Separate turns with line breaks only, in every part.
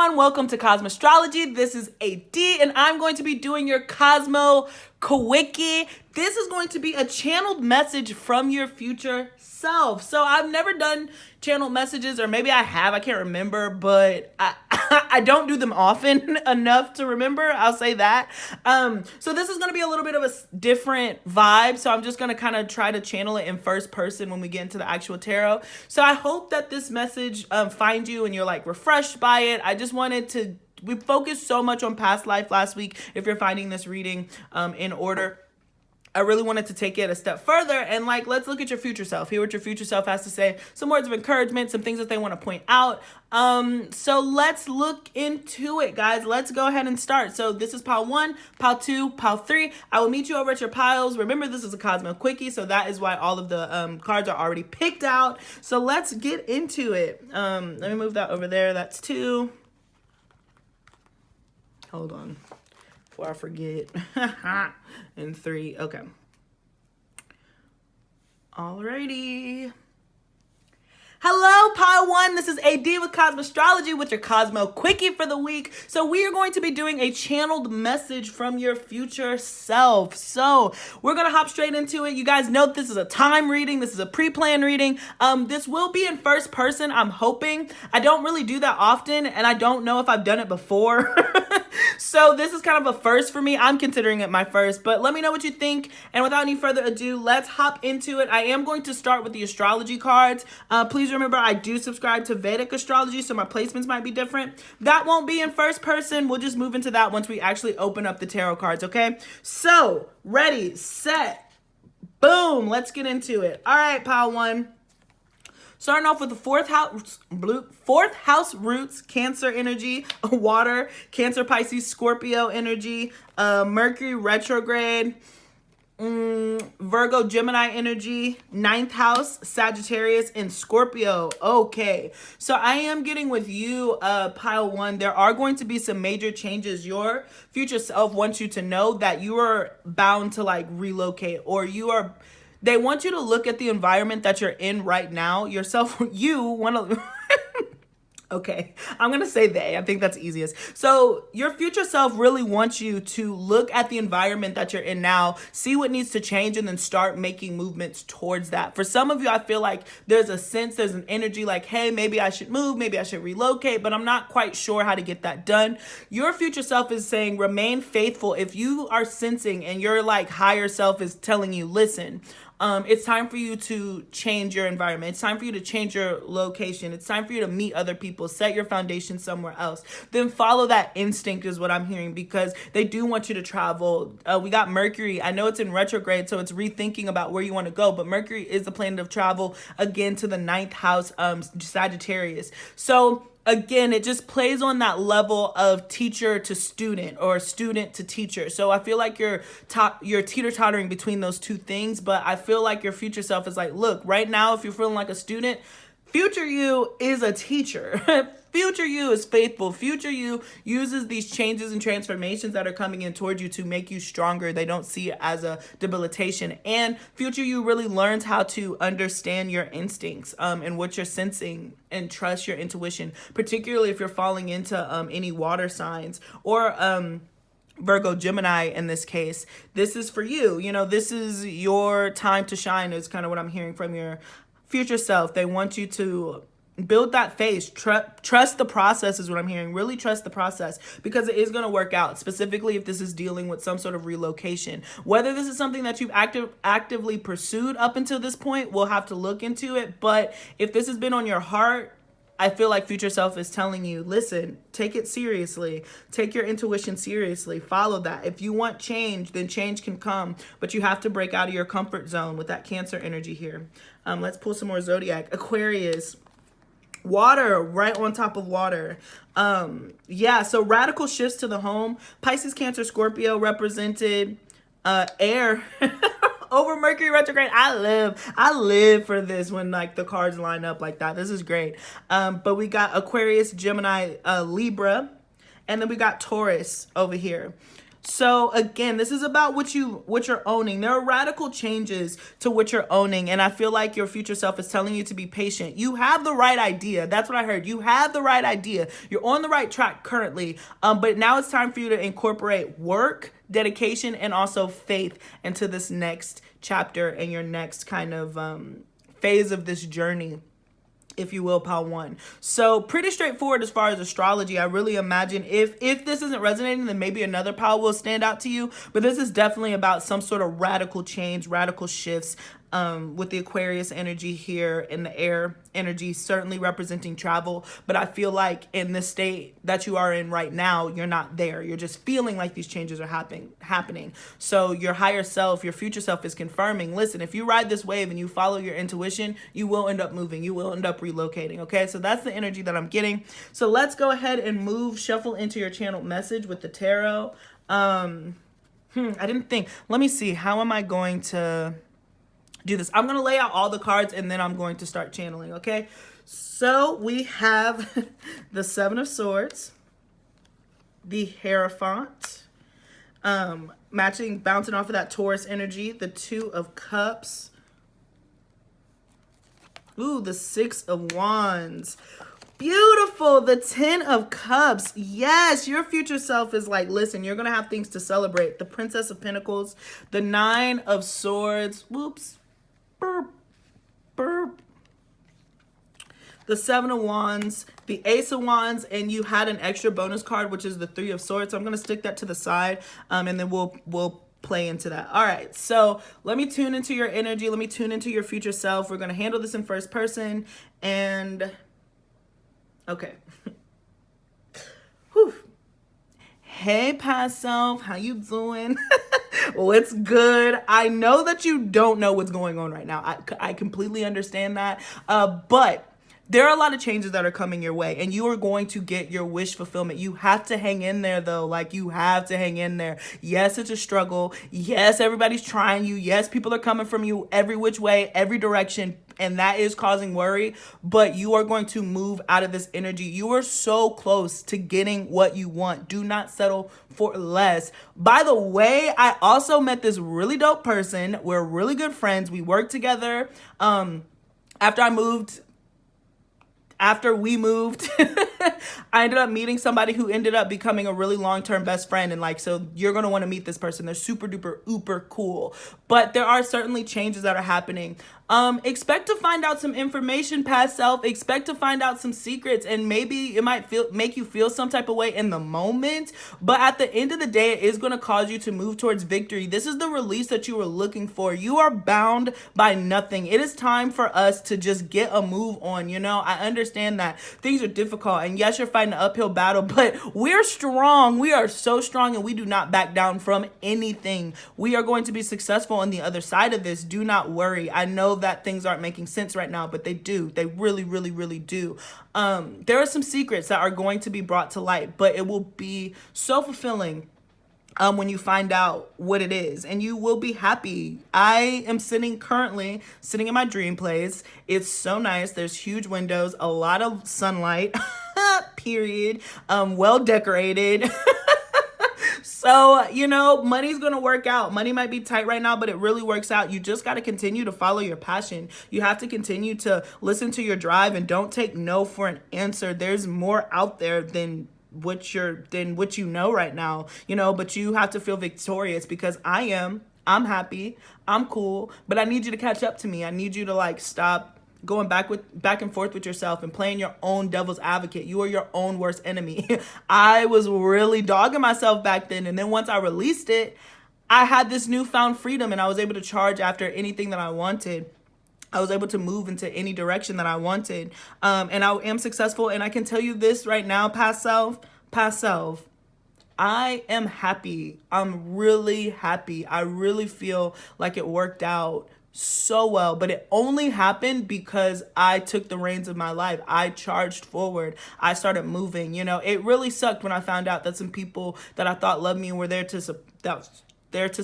everyone, welcome to Kosmostrology. This is AD and I'm going to be doing your Cosmo Quickie. This is going to be a channeled message from your future self. So I've never done channeled messages, or maybe I have, I can't remember, but I don't do them often enough to remember, I'll say that. So this is going to be a little bit of a different vibe, so I'm just going to kind of try to channel it in first person when we get into the actual tarot. So I hope that this message finds you and you're like refreshed by it. I just wanted to, we focused so much on past life last week. If you're finding this reading in order, I really wanted to take it a step further and like, let's look at your future self. Hear what your future self has to say. Some words of encouragement, some things that they want to point out. So let's look into it, guys. Let's go ahead and start. So this is pile 1, pile 2, pile 3. I will meet you over at your piles. Remember, this is a Cosmo Quickie, so that is why all of the cards are already picked out. So let's get into it. Let me move that over there. That's 2. Hold on. Before I forget. And 3. Okay. Alrighty. Hello, pile 1. This is AD with Kosmostrology with your Cosmo Quickie for the week. So we are going to be doing a channeled message from your future self. So we're going to hop straight into it. You guys know this is a time reading. This is a pre-planned reading. This will be in first person, I'm hoping. I don't really do that often, and I don't know if I've done it before. So this is kind of a first for me. I'm considering it my first, but let me know what you think. And without any further ado, let's hop into it. I am going to start with the astrology cards. Please remember, I do subscribe to Vedic astrology, so my placements might be different. That won't be in first person. We'll just move into that once we actually open up the tarot cards, okay? So, ready, set, boom. Let's get into it. All right, pile 1. Starting off with the fourth house roots, Cancer energy, water, Cancer, Pisces, Scorpio energy, Mercury retrograde, Virgo, Gemini energy, 9th house, Sagittarius, and Scorpio. Okay, so I am getting with you, pile 1. There are going to be some major changes. Your future self wants you to know that you are bound to like relocate, or they want you to look at the environment that you're in right now. You want to... Okay, I'm going to say they. I think that's easiest. So your future self really wants you to look at the environment that you're in now, see what needs to change, and then start making movements towards that. For some of you, I feel like there's an energy like, hey, maybe I should move, maybe I should relocate, but I'm not quite sure how to get that done. Your future self is saying, remain faithful. If you are sensing and your like higher self is telling you, listen, it's time for you to change your environment. It's time for you to change your location. It's time for you to meet other people, set your foundation somewhere else. Then follow that instinct is what I'm hearing, because they do want you to travel. We got Mercury. I know it's in retrograde, so it's rethinking about where you want to go, but Mercury is the planet of travel again to the 9th house, Sagittarius. So again, it just plays on that level of teacher to student or student to teacher. So I feel like you're teeter-tottering between those two things, but I feel like your future self is like, look, right now, if you're feeling like a student, future you is a teacher. Future you is faithful. Future you uses these changes and transformations that are coming in towards you to make you stronger. They don't see it as a debilitation. And future you really learns how to understand your instincts and what you're sensing, and trust your intuition, particularly if you're falling into any water signs or Virgo, Gemini in this case. This is for you. You know, this is your time to shine is kind of what I'm hearing from your future self. They want you to build that faith. Trust the process is what I'm hearing. Really trust the process, because it is going to work out, specifically if this is dealing with some sort of relocation. Whether this is something that you've actively pursued up until this point, we'll have to look into it. But if this has been on your heart, I feel like future self is telling you, listen, take it seriously. Take your intuition seriously. Follow that. If you want change, then change can come, but you have to break out of your comfort zone with that Cancer energy here. Let's pull some more Zodiac. Aquarius. Water, right on top of water. Yeah, so radical shifts to the home. Pisces, Cancer, Scorpio represented air. Over Mercury retrograde. I live for this when like the cards line up like that. This is great. But we got Aquarius, Gemini, Libra, and then we got Taurus over here. So again, this is about what you're owning. There are radical changes to what you're owning, and I feel like your future self is telling you to be patient. You have the right idea. That's what I heard. You have the right idea. You're on the right track currently, but now it's time for you to incorporate work, dedication, and also faith into this next chapter and your next kind of phase of this journey, if you will, pile one. So pretty straightforward as far as astrology. I really imagine if this isn't resonating, then maybe another pile will stand out to you. But this is definitely about some sort of radical change, radical shifts, with the Aquarius energy here and the air energy certainly representing travel. But I feel like in this state that you are in right now, you're not there. You're just feeling like these changes are happening. So your higher self, your future self is confirming, listen, if you ride this wave and you follow your intuition, you will end up moving. You will end up relocating. Okay, so that's the energy that I'm getting. So let's go ahead and shuffle into your channeled message with the tarot. I didn't think. Let me see. How am I going to do this? I'm going to lay out all the cards and then I'm going to start channeling, okay? So we have the Seven of Swords, the Hierophant, bouncing off of that Taurus energy, the Two of Cups, ooh, the Six of Wands. Beautiful. The Ten of Cups. Yes, your future self is like, listen, you're going to have things to celebrate. The Princess of Pentacles, the Nine of Swords. Whoops. Burp. Burp. The Seven of Wands, the Ace of Wands, and you had an extra bonus card, which is the Three of Swords. So I'm going to stick that to the side, and then we'll play into that. All right, so let me tune into your energy. Let me tune into your future self. We're going to handle this in first person, and okay. Whew. Hey, past self, how you doing? What's good? I know that you don't know what's going on right now. I completely understand that. But there are a lot of changes that are coming your way, and you are going to get your wish fulfillment. You have to hang in there, though. Like, you have to hang in there. Yes, it's a struggle. Yes, everybody's trying you. Yes, people are coming from you every which way, every direction, and that is causing worry. But you are going to move out of this energy. You are so close to getting what you want. Do not settle for less. By the way, I also met this really dope person. We're really good friends. We work together. After we moved, I ended up meeting somebody who ended up becoming a really long-term best friend. And like, so you're going to want to meet this person. They're super duper uber cool. But there are certainly changes that are happening. Expect to find out some information, past self. Expect to find out some secrets, and maybe it might make you feel some type of way in the moment. But at the end of the day, it is going to cause you to move towards victory. This is the release that you were looking for. You are bound by nothing. It is time for us to just get a move on. You know, I understand that things are difficult, and yes, you're fighting an uphill battle, but we're strong. We are so strong, and we do not back down from anything. We are going to be successful on the other side of this. Do not worry. I know that things aren't making sense right now, but they do. They really, really, really do. There are some secrets that are going to be brought to light, but it will be so fulfilling when you find out what it is, and you will be happy. I am currently sitting in my dream place. It's so nice. There's huge windows, a lot of sunlight, period. Well decorated. So, you know, money's going to work out. Money might be tight right now, but it really works out. You just got to continue to follow your passion. You have to continue to listen to your drive, and don't take no for an answer. There's more out there than what you know right now, you know, but you have to feel victorious, because I'm happy, I'm cool, but I need you to catch up to me. I need you to like stop going back and forth with yourself and playing your own devil's advocate. You are your own worst enemy. I was really dogging myself back then, and then once I released it, I had this newfound freedom, and I was able to charge after anything that I wanted. I was able to move into any direction that I wanted. And I am successful. And I can tell you this right now, past self, I am happy. I'm really happy. I really feel like it worked out so well, but it only happened because I took the reins of my life. I charged forward. I started moving. You know, it really sucked when I found out that some people that I thought loved me and were there to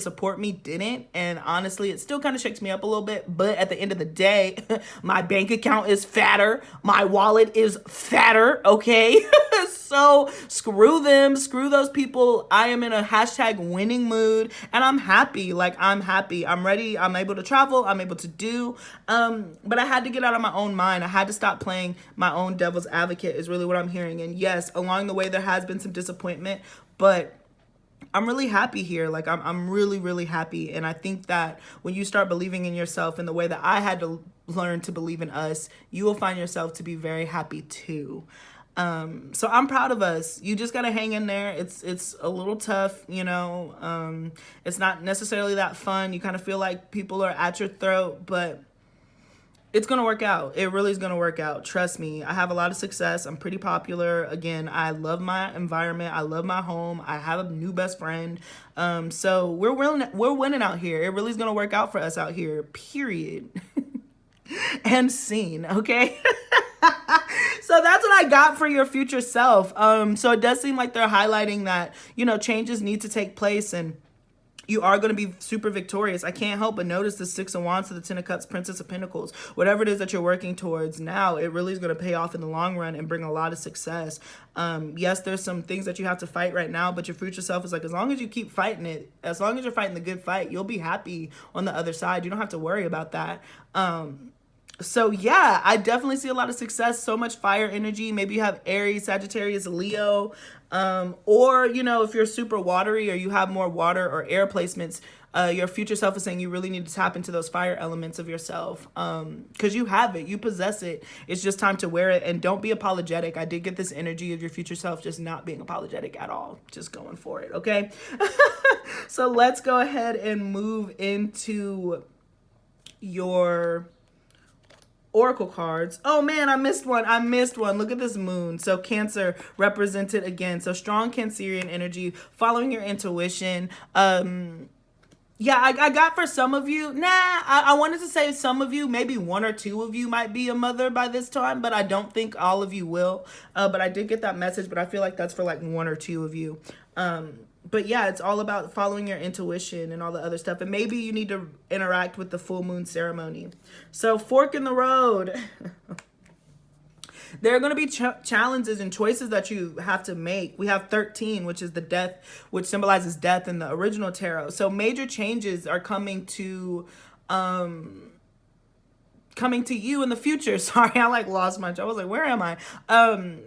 support me didn't. And honestly, it still kind of shakes me up a little bit. But at the end of the day, my bank account is fatter. My wallet is fatter. Okay. So screw them, screw those people. I am in a hashtag winning mood and I'm happy. Like, I'm happy. I'm ready. I'm able to travel. I'm able to do. But I had to get out of my own mind. I had to stop playing my own devil's advocate is really what I'm hearing. And yes, along the way, there has been some disappointment, but I'm really happy here. Like, I'm really, really happy. And I think that when you start believing in yourself in the way that I had to learn to believe in us, you will find yourself to be very happy too. So I'm proud of us. You just got to hang in there. It's a little tough, you know. It's not necessarily that fun. You kind of feel like people are at your throat, but it's going to work out. It really is going to work out. Trust me. I have a lot of success. I'm pretty popular. Again, I love my environment. I love my home. I have a new best friend. So we're winning out here. It really is going to work out for us out here, period. And scene, okay? So that's what I got for your future self. So it does seem like they're highlighting that, you know, changes need to take place and you are going to be super victorious. I can't help but notice the 6 of Wands to the 10 of Cups, Princess of Pentacles. Whatever it is that you're working towards now, it really is going to pay off in the long run and bring a lot of success. Yes, there's some things that you have to fight right now, but your future self is like, as long as you keep fighting it, as long as you're fighting the good fight, you'll be happy on the other side. You don't have to worry about that. So yeah, I definitely see a lot of success, so much fire energy. Maybe you have Aries, Sagittarius, Leo, or, you know, if you're super watery or you have more water or air placements, your future self is saying you really need to tap into those fire elements of yourself, because you have it, you possess it. It's just time to wear it, and don't be apologetic. I did get this energy of your future self just not being apologetic at all, just going for it, okay? So let's go ahead and move into your oracle cards. Oh man, I missed one. Look at this moon. So Cancer represented again. So strong Cancerian energy, following your intuition. Yeah, I got for some of you, I wanted to say some of you, maybe 1 or 2 of you might be a mother by this time, but I don't think all of you will. But I did get that message, but I feel like that's for like 1 or 2 of you. But yeah, it's all about following your intuition and all the other stuff. And maybe you need to interact with the full moon ceremony. So fork in the road. There are going to be challenges and choices that you have to make. We have 13, which is the death, which symbolizes death in the original tarot. So major changes are coming to you in the future. Sorry, I like lost my, I was like, where am I?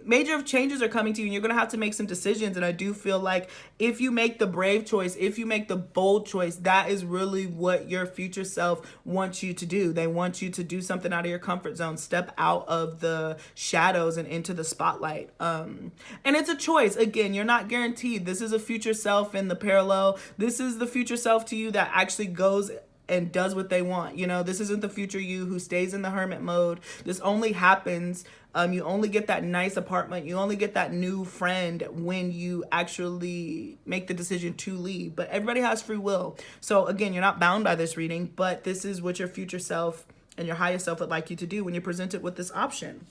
Major changes are coming to you and you're going to have to make some decisions. And I do feel like if you make the brave choice, if you make the bold choice, that is really what your future self wants you to do. They want you to do something out of your comfort zone, step out of the shadows and into the spotlight. And it's a choice. Again, you're not guaranteed. This is a future self in the parallel. This is the future self to you that actually goes and does what they want. You know, this isn't the future you who stays in the hermit mode. This only happens, you only get that nice apartment, you only get that new friend when you actually make the decision to leave. But everybody has free will. So again, you're not bound by this reading, but this is what your future self and your highest self would like you to do when you're presented with this option.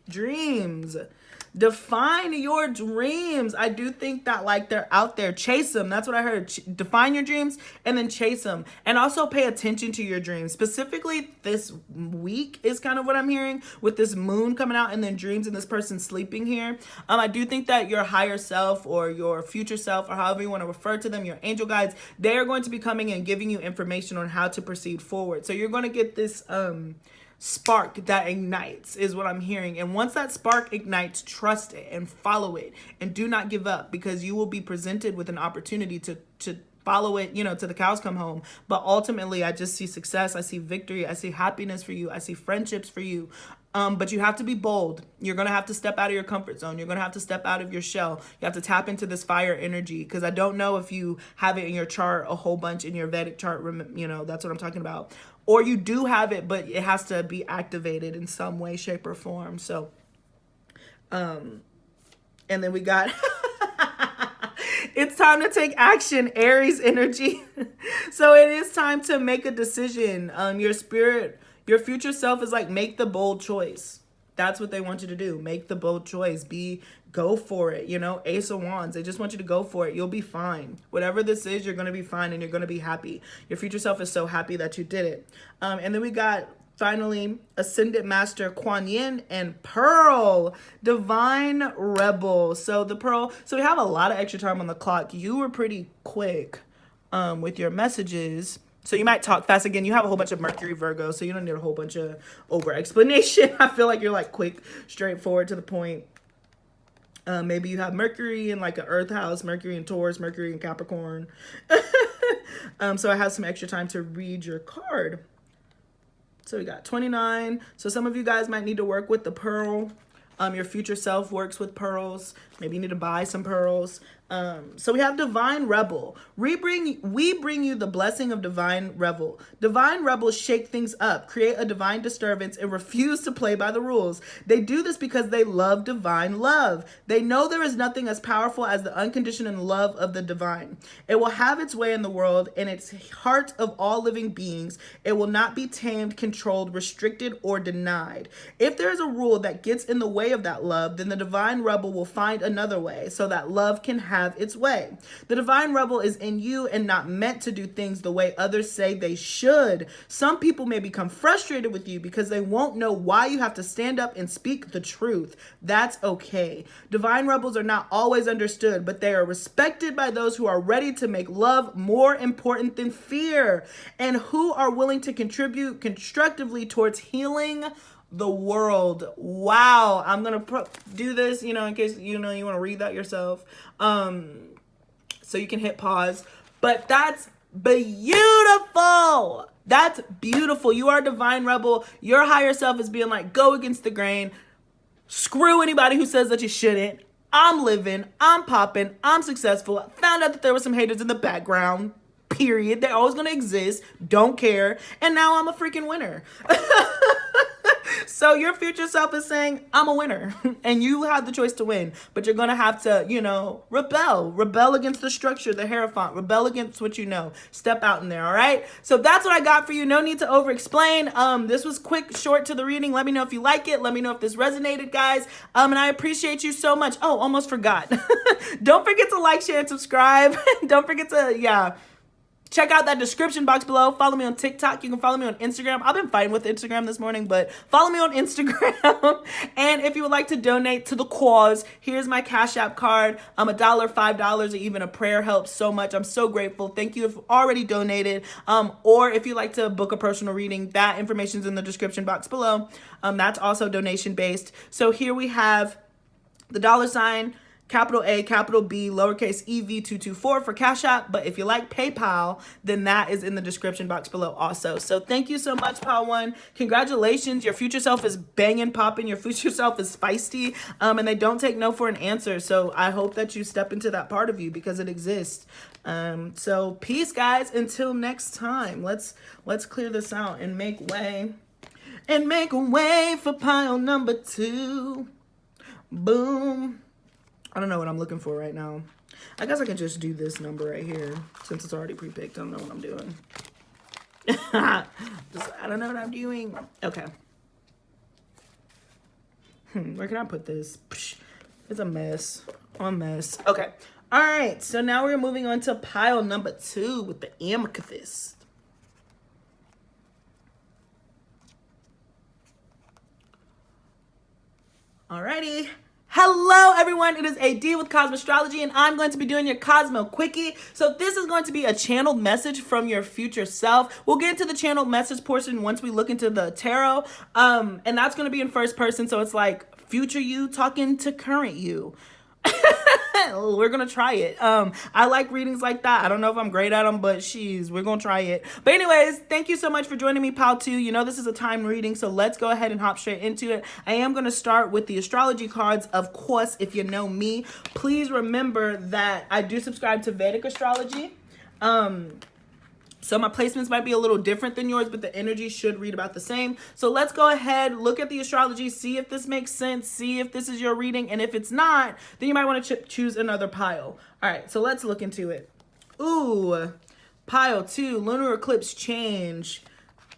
Dreams. Define your dreams. I do think that like they're out there. Chase them. That's what I heard. Define your dreams and then chase them. And also pay attention to your dreams. Specifically this week is kind of what I'm hearing with this moon coming out and then dreams and this person sleeping here. I do think that your higher self or your future self or however you want to refer to them, your angel guides, they are going to be coming and giving you information on how to proceed forward. So you're going to get this spark that ignites is what I'm hearing. And once that spark ignites, trust it and follow it and do not give up, because you will be presented with an opportunity to follow it, you know, to the cows come home. But ultimately, I just see success. I see victory. I see happiness for you. I see friendships for you. But you have to be bold. You're going to have to step out of your comfort zone. You're going to have to step out of your shell. You have to tap into this fire energy, because I don't know if you have it in your chart a whole bunch in your Vedic chart. You know, that's what I'm talking about. Or you do have it, but it has to be activated in some way, shape, or form. So, and then we got, it's time to take action, Aries energy. So it is time to make a decision. Your spirit, your future self is like, make the bold choice. That's what they want you to do. Make the bold choice. Go for it. You know, Ace of Wands. They just want you to go for it. You'll be fine. Whatever this is, you're going to be fine and you're going to be happy. Your future self is so happy that you did it. And then we got finally, Ascendant Master Kuan Yin, and Pearl, Divine Rebel. So the Pearl, so we have a lot of extra time on the clock. You were pretty quick with your messages. So you might talk fast. Again, you have a whole bunch of Mercury Virgo, so you don't need a whole bunch of over explanation. I feel like you're like quick, straightforward, to the point. Maybe you have Mercury in like an Earth house, Mercury in Taurus, Mercury in Capricorn. So I have some extra time to read your card. So we got 29. So some of you guys might need to work with the pearl. Your future self works with pearls. Maybe you need to buy some pearls. So we have Divine Rebel. We bring you the blessing of Divine Rebel. Divine Rebels shake things up, create a divine disturbance, and refuse to play by the rules. They do this because they love divine love. They know there is nothing as powerful as the unconditional love of the divine. It will have its way in the world, in its heart of all living beings. It will not be tamed, controlled, restricted, or denied. If there is a rule that gets in the way of that love, then the Divine Rebel will find another way so that love can have its way. The Divine Rebel is in you and not meant to do things the way others say they should. Some people may become frustrated with you because they won't know why you have to stand up and speak the truth. That's okay. Divine Rebels are not always understood, but they are respected by those who are ready to make love more important than fear and who are willing to contribute constructively towards healing the world. Wow. I'm going to do this, in case, you want to read that yourself. So you can hit pause, but that's beautiful. That's beautiful. You are a Divine Rebel. Your higher self is being like, go against the grain. Screw anybody who says that you shouldn't. I'm living. I'm popping. I'm successful. I found out that there were some haters in the background. Period. They're always going to exist. Don't care. And now I'm a freaking winner. So your future self is saying, I'm a winner. And you have the choice to win. But you're going to have to, rebel. Rebel against the structure, the Hierophant. Rebel against what you know. Step out in there, all right? So that's what I got for you. No need to over-explain. This was quick, short to the reading. Let me know if you like it. Let me know if this resonated, guys. And I appreciate you so much. Oh, almost forgot. Don't forget to like, share, and subscribe. Don't forget to, check out that description box below. Follow me on TikTok. You can follow me on Instagram. I've been fighting with Instagram this morning, but follow me on Instagram. And if you would like to donate to the cause, here's my Cash App card. $1, $5, or even a prayer helps so much. I'm so grateful. Thank you if you've already donated. Or if you'd like to book a personal reading, that information's in the description box below. That's also donation based. So here we have the $, capital A, capital B, lowercase EV224 for Cash App. But if you like PayPal, then that is in the description box below also. So thank you so much, Pile 1. Congratulations. Your future self is banging, popping. Your future self is feisty. And they don't take no for an answer. So I hope that you step into that part of you because it exists. So peace, guys. Until next time. Let's clear this out and make way. And make a way for pile number 2. Boom. I don't know what I'm looking for right now. I guess I can just do this number right here since it's already pre-picked. I don't know what I'm doing. I don't know what I'm doing. Okay. Where can I put this? It's a mess. A mess. Okay. All right. So now we're moving on to pile number 2 with the amethyst. Alrighty. Hello everyone, it is AD with Kosmostrology and I'm going to be doing your Cosmo Quickie. So this is going to be a channeled message from your future self. We'll get into the channeled message portion once we look into the tarot. And that's going to be in first person, so it's like future you talking to current you. We're gonna try it. I like readings like that. I don't know if I'm great at them, but we're gonna try it. But anyways, thank you so much for joining me, Pile 2. You know this is a timed reading, so let's go ahead and hop straight into it. I am gonna start with the astrology cards, of course. If you know me, please remember that I do subscribe to Vedic astrology. So my placements might be a little different than yours, but the energy should read about the same. So let's go ahead, look at the astrology, see if this makes sense, see if this is your reading. And if it's not, then you might want to choose another pile. All right, so let's look into it. Ooh, pile 2, lunar eclipse change.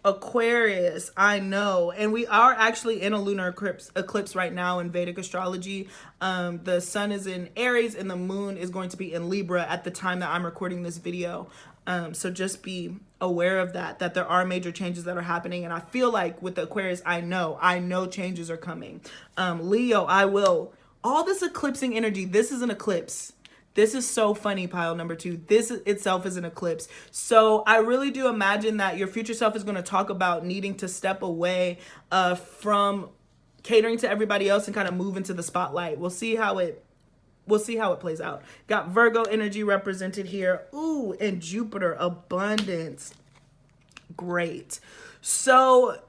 Aquarius, I know. And we are actually in a lunar eclipse right now in Vedic astrology. The sun is in Aries and the moon is going to be in Libra at the time that I'm recording this video. So just be aware of that there are major changes that are happening. And I feel like with the Aquarius, I know changes are coming. Leo, all this eclipsing energy, this is an eclipse. This is so funny, pile number 2. This itself is an eclipse. So I really do imagine that your future self is going to talk about needing to step away from catering to everybody else and kind of move into the spotlight. We'll see how it plays out. Got Virgo energy represented here. Ooh, and Jupiter, abundance. Great. So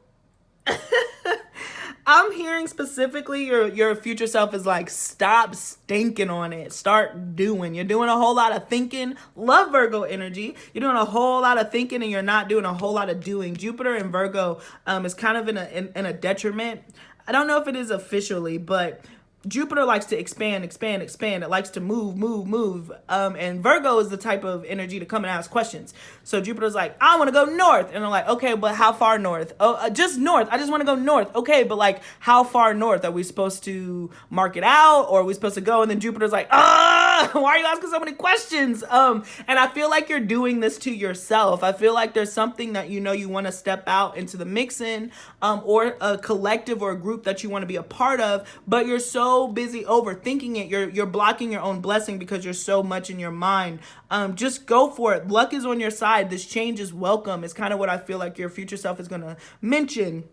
I'm hearing specifically your future self is like, stop stinking on it. Start doing. You're doing a whole lot of thinking. Love Virgo energy. You're doing a whole lot of thinking and you're not doing a whole lot of doing. Jupiter and Virgo is kind of in a detriment. I don't know if it is officially, but Jupiter likes to expand. It likes to move. And Virgo is the type of energy to come and ask questions. So Jupiter's like, I want to go north. And I'm like, okay, but how far north? Oh, just north. I just want to go north. Okay, but like, how far north? Are we supposed to mark it out? Or are we supposed to go? And then Jupiter's like, why are you asking so many questions? And I feel like you're doing this to yourself. I feel like there's something that you want to step out into the mix in, or a collective or a group that you want to be a part of, but you're so busy overthinking it, you're blocking your own blessing because you're so much in your mind. Just go for it. Luck is on your side. This change is welcome. It's kind of what I feel like your future self is going to mention.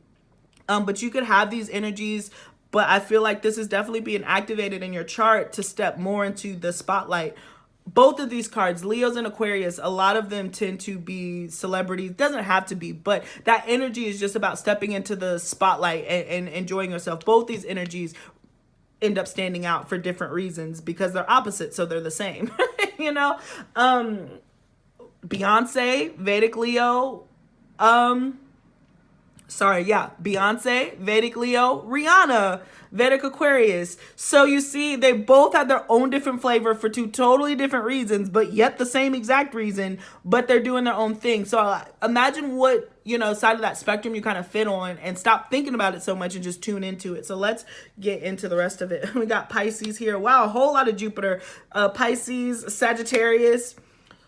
But you could have these energies, but I feel like this is definitely being activated in your chart to step more into the spotlight. Both of these cards, Leos and Aquarius, a lot of them tend to be celebrities. Doesn't have to be, but that energy is just about stepping into the spotlight and enjoying yourself. Both these energies end up standing out for different reasons because they're opposite, so they're the same. Beyonce, Vedic Leo, Beyonce, Vedic Leo, Rihanna, Vedic Aquarius. So you see, they both have their own different flavor for two totally different reasons, but yet the same exact reason, but they're doing their own thing. So imagine what, side of that spectrum you kind of fit on and stop thinking about it so much and just tune into it. So let's get into the rest of it. We got Pisces here. Wow, a whole lot of Jupiter, Pisces, Sagittarius.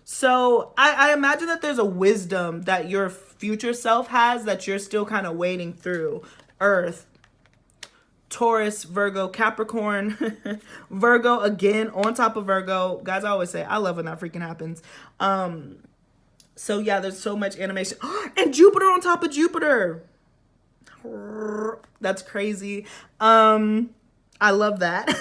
So I imagine that there's a wisdom that your future self has that you're still kind of wading through. Earth, Taurus, Virgo, Capricorn, Virgo again on top of Virgo. Guys, I always say, I love when that freaking happens. So yeah, there's so much animation. And Jupiter on top of Jupiter. That's crazy. I love that.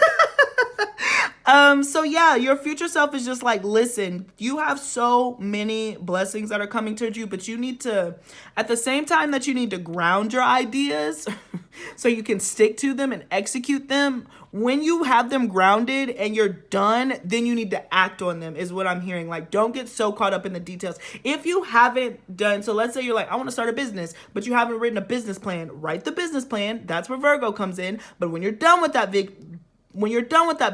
So yeah, your future self is just like, listen, you have so many blessings that are coming towards you, but you need to, at the same time that you need to ground your ideas so you can stick to them and execute them. When you have them grounded and you're done, then you need to act on them is what I'm hearing. Like, don't get so caught up in the details. If you haven't done, so let's say you're like, I want to start a business, but you haven't written a business plan. Write the business plan. That's where Virgo comes in. But when you're done with that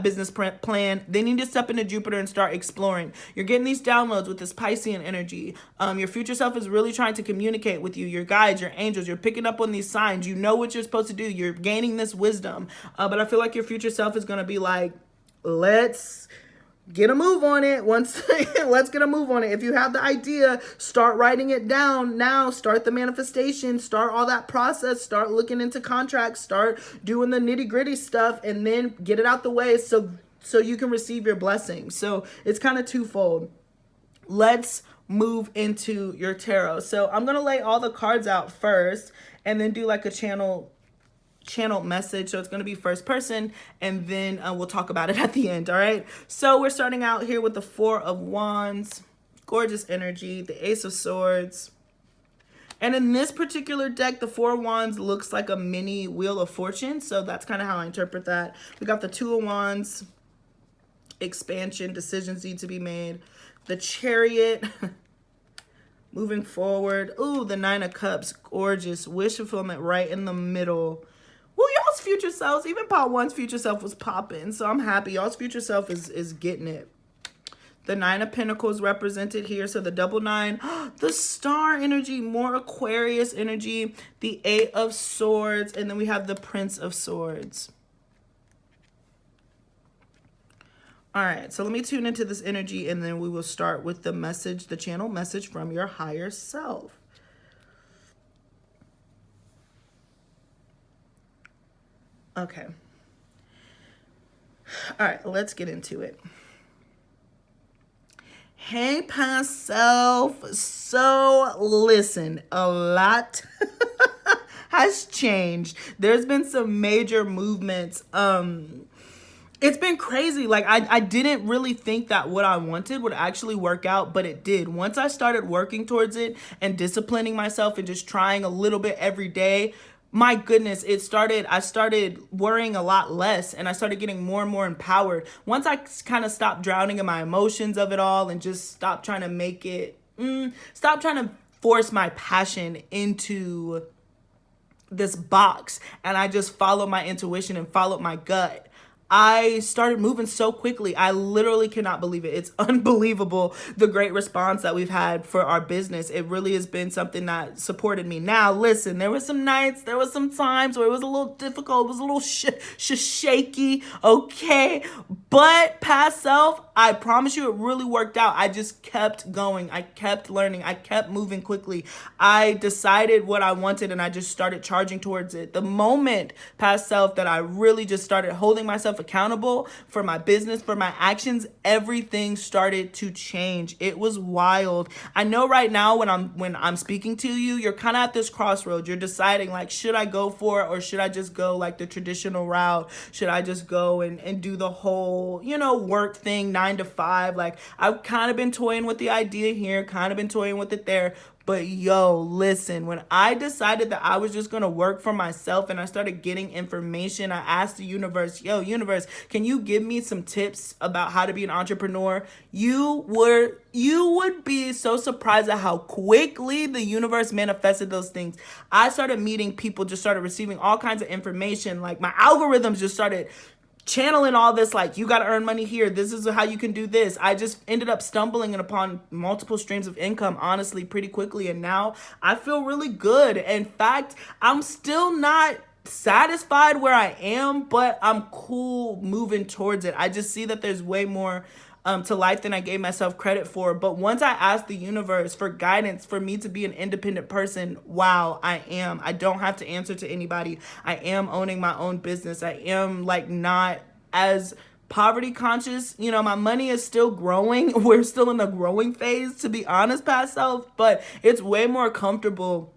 business plan, then you need to step into Jupiter and start exploring. You're getting these downloads with this Piscean energy. Your future self is really trying to communicate with you, your guides, your angels. You're picking up on these signs. You know what you're supposed to do. You're gaining this wisdom. But I feel like your future self is going to be like, let's get a move on it. Let's get a move on it. If you have the idea, start writing it down now. Start the manifestation. Start all that process. Start looking into contracts. Start doing the nitty gritty stuff, and then get it out the way so you can receive your blessings. So it's kind of twofold. Let's move into your tarot. So I'm gonna lay all the cards out first, and then do like a channel message. So it's going to be first person, and then we'll talk about it at the end. All right, so we're starting out here with the Four of Wands, gorgeous energy, the Ace of Swords, and in this particular deck, the Four of Wands looks like a mini Wheel of Fortune, so that's kind of how I interpret that. We got the Two of Wands, expansion, decisions need to be made, the Chariot, moving forward. Ooh, the Nine of Cups, gorgeous, wish fulfillment right in the middle. Well, y'all's future selves, even Part 1's future self was popping, so I'm happy. Y'all's future self is getting it. The Nine of Pentacles represented here. So the double nine, the star energy, more Aquarius energy, the Eight of Swords, and then we have the Prince of Swords. All right, so let me tune into this energy and then we will start with the message, the channel message from your higher self. Okay. All right, let's get into it. Hey, past self. So listen, a lot has changed. There's been some major movements. It's been crazy. Like I didn't really think that what I wanted would actually work out, but it did. Once I started working towards it and disciplining myself and just trying a little bit every day, my goodness, I started worrying a lot less and I started getting more and more empowered. Once I kind of stopped drowning in my emotions of it all and just stopped trying to stop trying to force my passion into this box and I just followed my intuition and followed my gut, I started moving so quickly. I literally cannot believe it. It's unbelievable, the great response that we've had for our business. It really has been something that supported me. Now, listen, there were some nights, there was some times where it was a little difficult. It was a little shaky, okay? But past self, I promise you it really worked out. I just kept going. I kept learning. I kept moving quickly. I decided what I wanted and I just started charging towards it. The moment, past self, that I really just started holding myself accountable for my business, for my actions, everything started to change. It was wild. I know right now when I'm speaking to you, you're kind of at this crossroads. You're deciding like, should I go for it or should I just go like the traditional route? Should I just go and do the whole, work thing, 9 to 5? Like I've kind of been toying with the idea here, kind of been toying with it there. But yo, listen, when I decided that I was just going to work for myself and I started getting information, I asked the universe, yo, universe, can you give me some tips about how to be an entrepreneur? You would be so surprised at how quickly the universe manifested those things. I started meeting people, just started receiving all kinds of information. Like my algorithms just started channeling all this, like, you got to earn money here. This is how you can do this. I just ended up stumbling upon multiple streams of income, honestly, pretty quickly. And now I feel really good. In fact, I'm still not satisfied where I am, but I'm cool moving towards it. I just see that there's way more to life than I gave myself credit for. But once I asked the universe for guidance for me to be an independent person, wow, I am. I don't have to answer to anybody. I am owning my own business. I am like not as poverty conscious. My money is still growing. We're still in the growing phase, to be honest, past self, but it's way more comfortable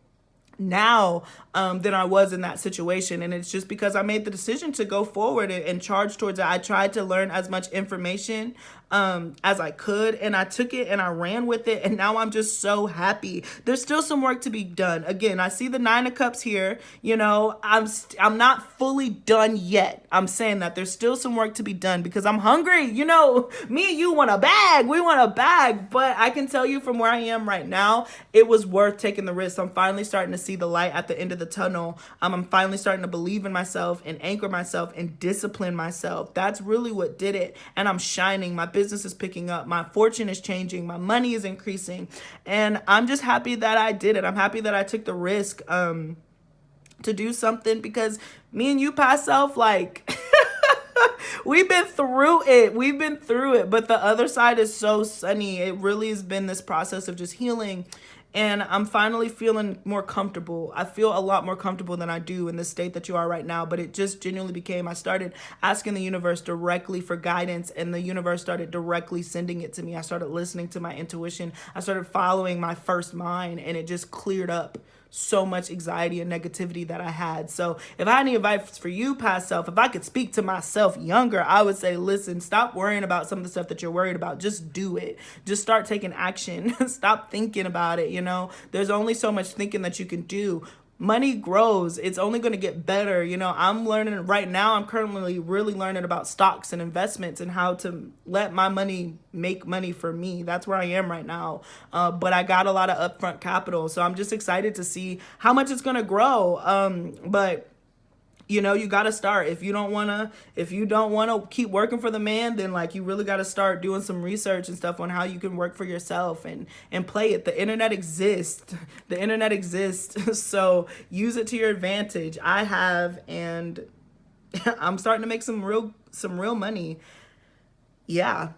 now than I was in that situation. And it's just because I made the decision to go forward and charge towards it. I tried to learn as much information as I could, and I took it and I ran with it, and now I'm just so happy. There's still some work to be done. Again, I see the 9 of Cups here. I'm not fully done yet. I'm saying that there's still some work to be done because I'm hungry. Me and you want a bag. We want a bag. But I can tell you from where I am right now, it was worth taking the risk. I'm finally starting to see the light at the end of the tunnel. I'm finally starting to believe in myself and anchor myself and discipline myself. That's really what did it. And I'm shining. My business is picking up. My fortune is changing. My money is increasing. And I'm just happy that I did it. I'm happy that I took the risk to do something, because me and you, past self, like we've been through it. But the other side is so sunny. It really has been this process of just healing. And I'm finally feeling more comfortable. I feel a lot more comfortable than I do in the state that you are right now. But it just genuinely became, I started asking the universe directly for guidance, and the universe started directly sending it to me. I started listening to my intuition. I started following my first mind, and it just cleared up so much anxiety and negativity that I had. So if I had any advice for you, past self, if I could speak to myself younger, I would say, listen, stop worrying about some of the stuff that you're worried about. Just do it. Just start taking action. Stop thinking about it. There's only so much thinking that you can do. Money grows. It's only going to get better. I'm learning right now. I'm currently really learning about stocks and investments and how to let my money make money for me. That's where I am right now. But I got a lot of upfront capital. So I'm just excited to see how much it's going to grow. But You know, you got to start. If you don't want to keep working for the man, then like you really got to start doing some research and stuff on how you can work for yourself and play it. The internet exists. The internet exists. So use it to your advantage. I have, and I'm starting to make some real money. Yeah.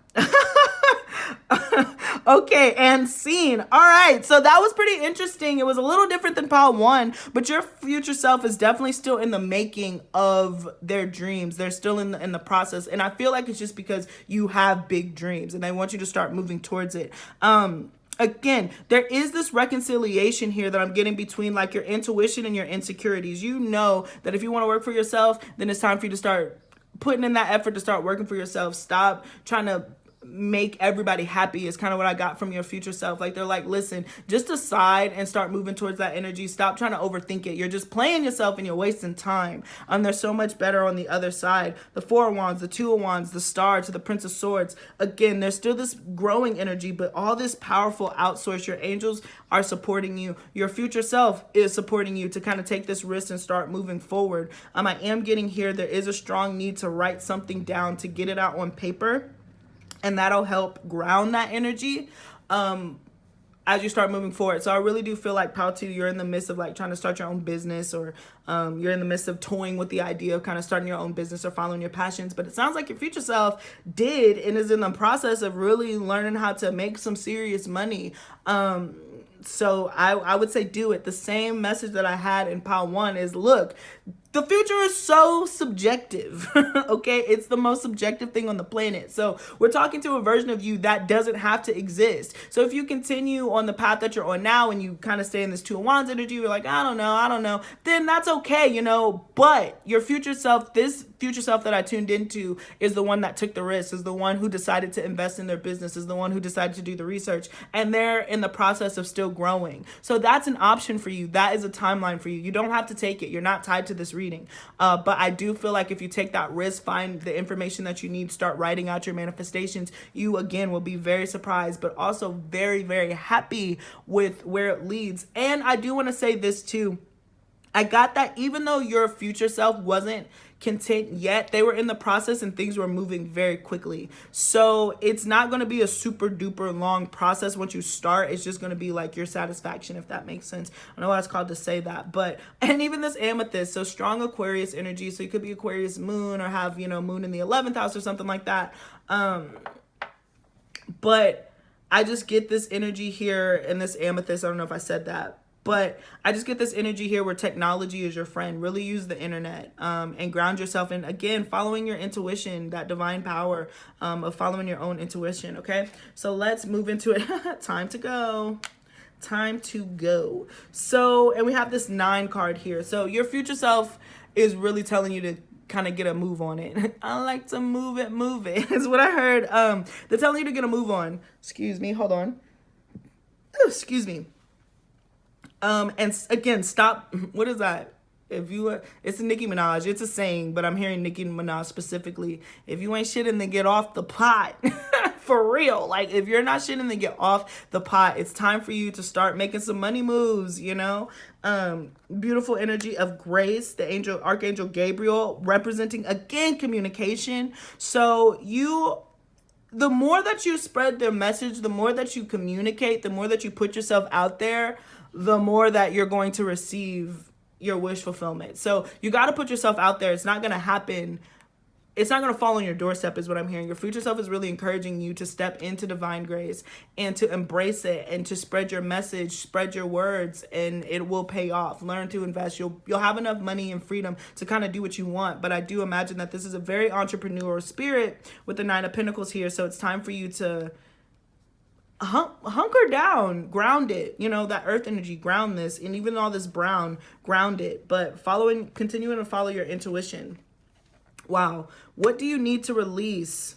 Okay, and scene. All right, so that was pretty interesting. It was a little different than pile 1, but your future self is definitely still in the making of their dreams. They're still in the process, and I feel like it's just because you have big dreams, and they want you to start moving towards it. Again, there is this reconciliation here that I'm getting between like your intuition and your insecurities. You know that if you want to work for yourself, then it's time for you to start putting in that effort to start working for yourself. Stop trying to make everybody happy is kind of what I got from your future self. Like, they're like, listen, just decide and start moving towards that energy. Stop trying to overthink it. You're just playing yourself and you're wasting time. There's so much better on the other side. The 4 of Wands, the 2 of Wands, the Star to the Prince of Swords. Again, there's still this growing energy, but all this powerful outsource. Your angels are supporting you. Your future self is supporting you to kind of take this risk and start moving forward. I am getting here, there is a strong need to write something down, to get it out on paper. And that'll help ground that energy as you start moving forward. So I really do feel like pile 2, you're in the midst of like trying to start your own business, or you're in the midst of toying with the idea of kind of starting your own business or following your passions. But it sounds like your future self did and is in the process of really learning how to make some serious money. So I would say do it. The same message that I had in pile 1 is, look, the future is so subjective, okay? It's the most subjective thing on the planet. So we're talking to a version of you that doesn't have to exist. So if you continue on the path that you're on now and you kind of stay in this 2 of Wands energy, you're like, I don't know, then that's okay, you know? But your future self, this future self that I tuned into, is the one that took the risk, is the one who decided to invest in their business, is the one who decided to do the research, and they're in the process of still growing. So that's an option for you. That is a timeline for you. You don't have to take it. You're not tied to this reading. But I do feel like if you take that risk, find the information that you need, start writing out your manifestations, you again will be very surprised, but also very, very happy with where it leads. And I do want to say this too. I got that even though your future self wasn't content yet, they were in the process and things were moving very quickly. So it's not going to be a super duper long process once you start. It's just going to be like your satisfaction, if that makes sense. I know it's called to say that, but, and even this amethyst, so strong Aquarius energy. So you could be Aquarius moon or have, you know, moon in the 11th house or something like that. But I just get this energy here in this amethyst. I don't know if I said that, but I just get this energy here where technology is your friend. Really use the internet and ground yourself in, again, following your intuition, that divine power of following your own intuition, okay? So let's move into it. Time to go. Time to go. So, and we have this 9 card here. So your future self is really telling you to kind of get a move on it. I like to move it. Is what I heard. They're telling you to get a move on. Excuse me. Hold on. Ooh, excuse me. And again, stop. What is that? If you, it's a Nicki Minaj. It's a saying, but I'm hearing Nicki Minaj specifically. If you ain't shitting, then get off the pot. For real. Like, if you're not shitting, then get off the pot. It's time for you to start making some money moves, you know? Beautiful energy of grace, the angel, Archangel Gabriel, representing, again, communication. So the more that you spread their message, the more that you communicate, the more that you put yourself out there, the more that you're going to receive your wish fulfillment. So you got to put yourself out there. It's not going to happen. It's not going to fall on your doorstep is what I'm hearing. Your future self is really encouraging you to step into divine grace and to embrace it and to spread your message, spread your words, and it will pay off. Learn to invest. You'll have enough money and freedom to kind of do what you want. But I do imagine that this is a very entrepreneurial spirit with the 9 of Pentacles here. So it's time for you to hunker down, ground it, you know, that earth energy, ground this, and even all this brown, ground it, but continuing to follow your intuition. Wow. What do you need to release?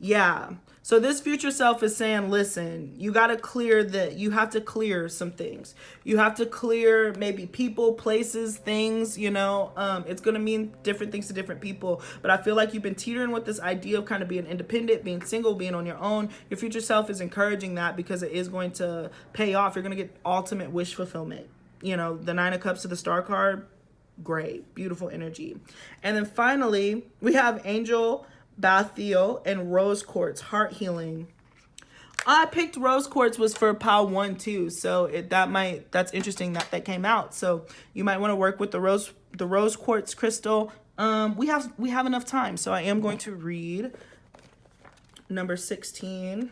Yeah. So this future self is saying, listen, you have to clear some things. You have to clear maybe people, places, things, you know, it's going to mean different things to different people. But I feel like you've been teetering with this idea of kind of being independent, being single, being on your own. Your future self is encouraging that because it is going to pay off. You're going to get ultimate wish fulfillment. You know, the 9 of Cups to the Star card. Great, beautiful energy. And then finally, we have Angel Bathiel and Rose Quartz, heart healing. I picked Rose Quartz was for pile 1 too, so that's interesting that came out. So you might want to work with the Rose Quartz crystal. We have enough time, so I am going to read number 16.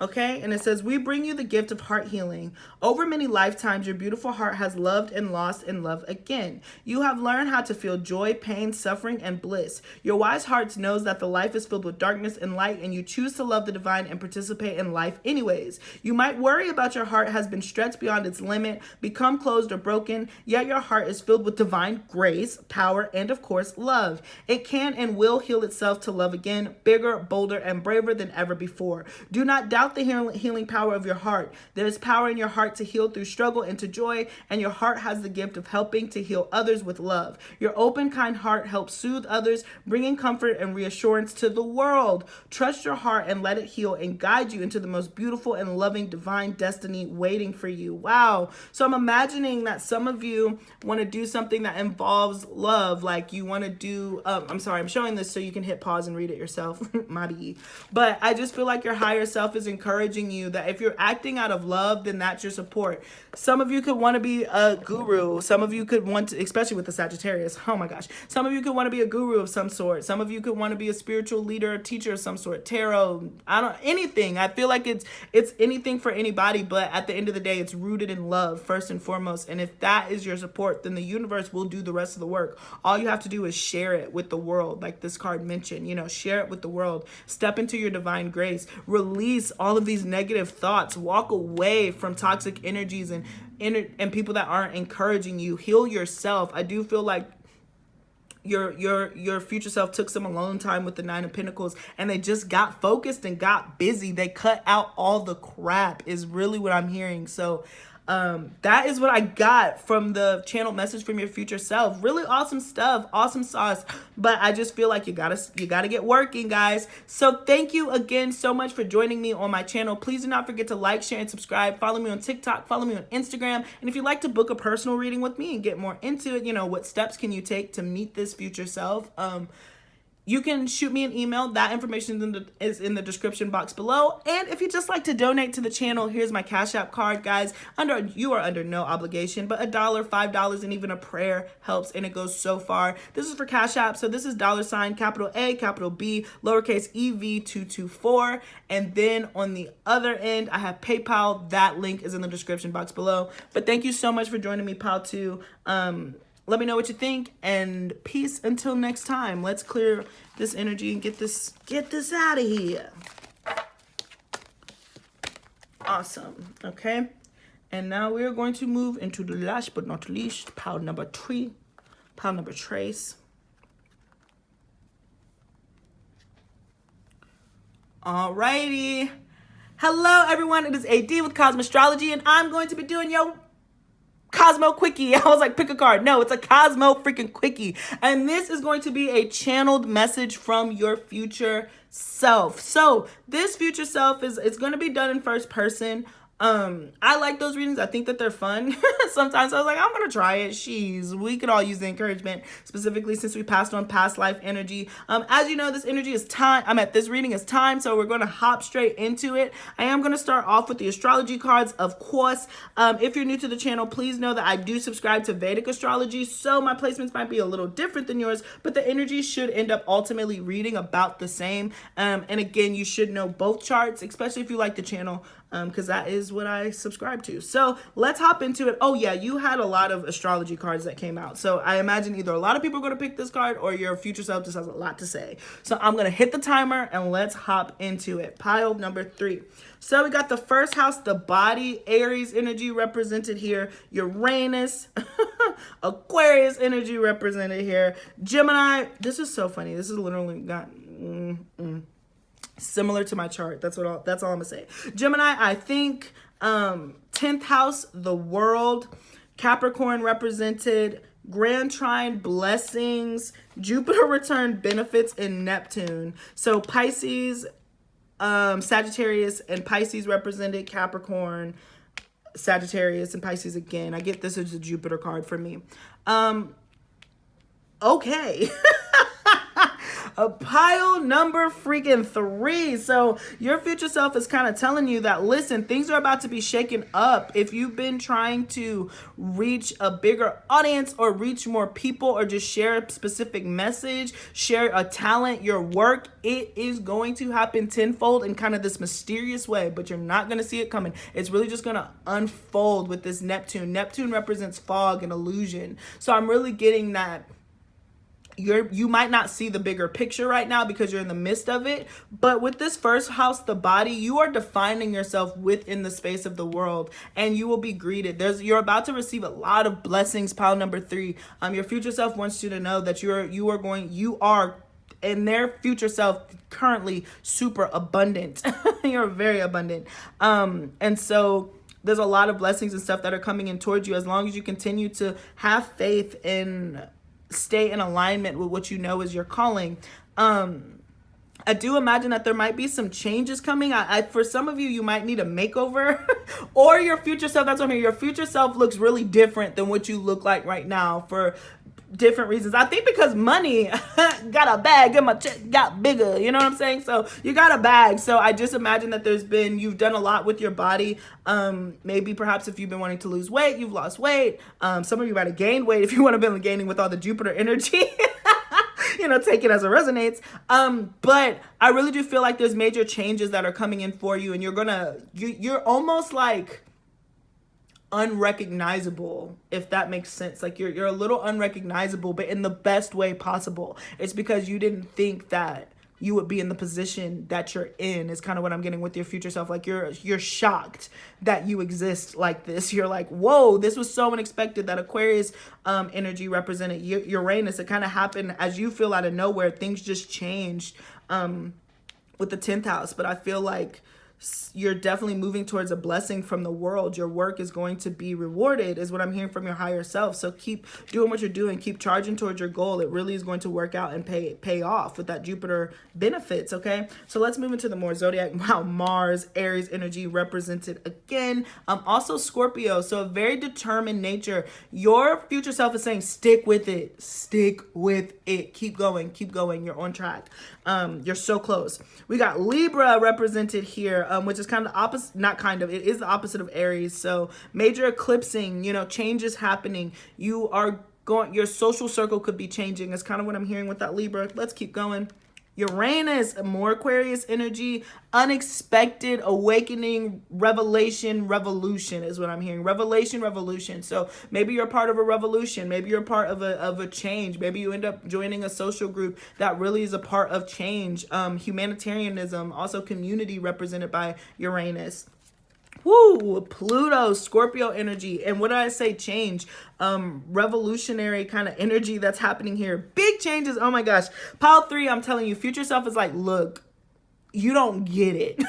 Okay, and it says, we bring you the gift of heart healing. Over many lifetimes, your beautiful heart has loved and lost and loved again. You have learned how to feel joy, pain, suffering, and bliss. Your wise heart knows that the life is filled with darkness and light, and you choose to love the divine and participate in life anyways. You might worry about your heart has been stretched beyond its limit, become closed or broken, yet your heart is filled with divine grace, power, and of course, love. It can and will heal itself to love again, bigger, bolder, and braver than ever before. Do not doubt the healing power of your heart. There is power in your heart to heal through struggle into joy, and your heart has the gift of helping to heal others with love. Your open, kind heart helps soothe others, bringing comfort and reassurance to the world. Trust your heart and let it heal and guide you into the most beautiful and loving divine destiny waiting for you. Wow. So I'm imagining that some of you want to do something that involves love, like you want to do, I'm sorry, I'm showing this so you can hit pause and read it yourself. Mari. But I just feel like your higher self is encouraging you that if you're acting out of love, then that's your support. Some of you could want to be a guru. Some of you could want to, especially with the Sagittarius, oh my gosh. Some of you could want to be a guru of some sort. Some of you could want to be a spiritual leader, a teacher of some sort, tarot, anything. I feel like it's anything for anybody, but at the end of the day, it's rooted in love first and foremost. And if that is your support, then the universe will do the rest of the work. All you have to do is share it with the world, like this card mentioned, share it with the world. Step into your divine grace. Release all of these negative thoughts. Walk away from toxic energies and people that aren't encouraging you. Heal yourself. I do feel like your future self took some alone time with the Nine of Pentacles, and they just got focused and got busy. They cut out all the crap is really what I'm hearing. So that is what I got from the channel message from your future self. Really awesome stuff, awesome sauce. But I just feel like you gotta get working, guys. So thank you again so much for joining me on my channel. Please do not forget to like, share, and subscribe. Follow me on TikTok, follow me on Instagram. And if you'd like to book a personal reading with me and get more into it, what steps can you take to meet this future self? You can shoot me an email. That information is in the description box below. And if you just like to donate to the channel, here's my Cash App card, guys. You are under no obligation, but $1, $5, and even a prayer helps, and it goes so far. This is for Cash App, so this is $, capital A, capital B, lowercase EV224. And then on the other end, I have PayPal. That link is in the description box below. But thank you so much for joining me, Pile 2. Let me know what you think, and peace until next time. Let's clear this energy and get this out of here. Awesome. Okay. And now we're going to move into the last but not least, pile number 3, pile number trace. Alrighty. Hello, everyone. It is AD with Kosmostrology, and I'm going to be doing your Cosmo Quickie. I was like, pick a card. No, it's a Cosmo freaking Quickie. And this is going to be a channeled message from your future self. So this future self it's going to be done in first person. I like those readings. I think that they're fun. Sometimes I was like, I'm going to try it. We could all use the encouragement, specifically since we passed on past life energy. As you know, this energy is time. This reading is time, so we're going to hop straight into it. I am going to start off with the astrology cards, of course. If you're new to the channel, please know that I do subscribe to Vedic astrology, so my placements might be a little different than yours, but the energy should end up ultimately reading about the same. And again, you should know both charts, especially if you like the channel, because that is what I subscribe to. So let's hop into it. Oh yeah, you had a lot of astrology cards that came out. So I imagine either a lot of people are going to pick this card or your future self just has a lot to say. So I'm going to hit the timer and let's hop into it. Pile number 3. So we got the first house, the body, Aries energy represented here. Uranus, Aquarius energy represented here. Gemini, this is so funny. This is literally got... similar to my chart. That's all I'm gonna say. Gemini, I think 10th house, the world. Capricorn represented. Grand Trine, blessings. Jupiter returned, benefits, and Neptune. So Pisces, Sagittarius, and Pisces represented. Capricorn, Sagittarius and Pisces again. I get this as a Jupiter card for me. Okay. A pile number freaking 3. So your future self is kind of telling you that, listen, things are about to be shaken up. If you've been trying to reach a bigger audience or reach more people or just share a specific message, share a talent, your work, it is going to happen tenfold in kind of this mysterious way, but you're not going to see it coming. It's really just going to unfold with this Neptune. Neptune represents fog and illusion. So I'm really getting that you might not see the bigger picture right now because you're in the midst of it. But with this first house, the body, you are defining yourself within the space of the world, and you will be greeted. You're about to receive a lot of blessings. Pile number 3. Your future self wants you to know that you are in their future self currently super abundant. You're very abundant. And so there's a lot of blessings and stuff that are coming in towards you as long as you continue to have faith and stay in alignment with what you know is your calling. I do imagine that there might be some changes coming. For some of you, you might need a makeover or your future self. That's what I mean. Your future self looks really different than what you look like right now for different reasons. I think because money got a bag and my check got bigger. You know what I'm saying? So you got a bag. So I just imagine that you've done a lot with your body. Maybe perhaps if you've been wanting to lose weight, you've lost weight. Some of you might have gained weight if you want to be gaining with all the Jupiter energy. Take it as it resonates. But I really do feel like there's major changes that are coming in for you, and you're almost like unrecognizable, if that makes sense. Like you're a little unrecognizable, but in the best way possible. It's because you didn't think that you would be in the position that you're in, is kind of what I'm getting with your future self. Like you're shocked that you exist like this. You're like, whoa, this was so unexpected. That Aquarius energy represented Uranus. It kind of happened as you feel out of nowhere. Things just changed with the 10th house. But I feel like you're definitely moving towards a blessing from the world. Your work is going to be rewarded, is what I'm hearing from your higher self. So keep doing what you're doing. Keep charging towards your goal. It really is going to work out and pay off with that Jupiter benefits, okay? So let's move into the more zodiac. Wow, Mars, Aries energy represented again. Also Scorpio, so a very determined nature. Your future self is saying, stick with it. Stick with it. Keep going. Keep going. You're on track. You're so close. We got Libra represented here, which is kind of the opposite, it is the opposite of Aries. So major eclipsing, changes happening. Your social circle could be changing. Is kind of what I'm hearing with that Libra. Let's keep going. Uranus, more Aquarius energy, unexpected awakening, revelation, revolution is what I'm hearing. Revelation, revolution. So maybe you're part of a revolution. Maybe you're part of a change. Maybe you end up joining a social group that really is a part of change. Humanitarianism, also community represented by Uranus. Woo, Pluto, Scorpio energy. And what did I say? Change. Revolutionary kind of energy that's happening here. Big changes. Oh my gosh. Pile 3, I'm telling you, future self is like, look, you don't get it.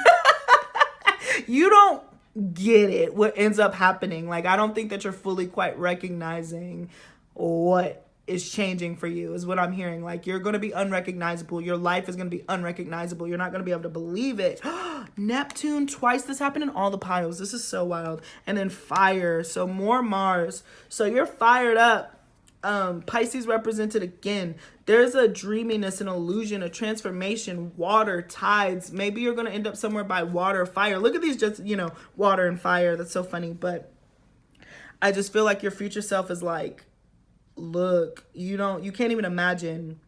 You don't get it. What ends up happening. Like, I don't think that you're fully quite recognizing what is changing for you, is what I'm hearing. Like, you're going to be unrecognizable. Your life is going to be unrecognizable. You're not going to be able to believe it. Neptune twice. This happened in all the piles. This is so wild. And then fire. So more Mars. So you're fired up. Pisces represented again. There's a dreaminess, an illusion, a transformation, water, tides. Maybe you're going to end up somewhere by water, fire. Look at these, just, water and fire. That's so funny. But I just feel like your future self is like, look, you can't even imagine.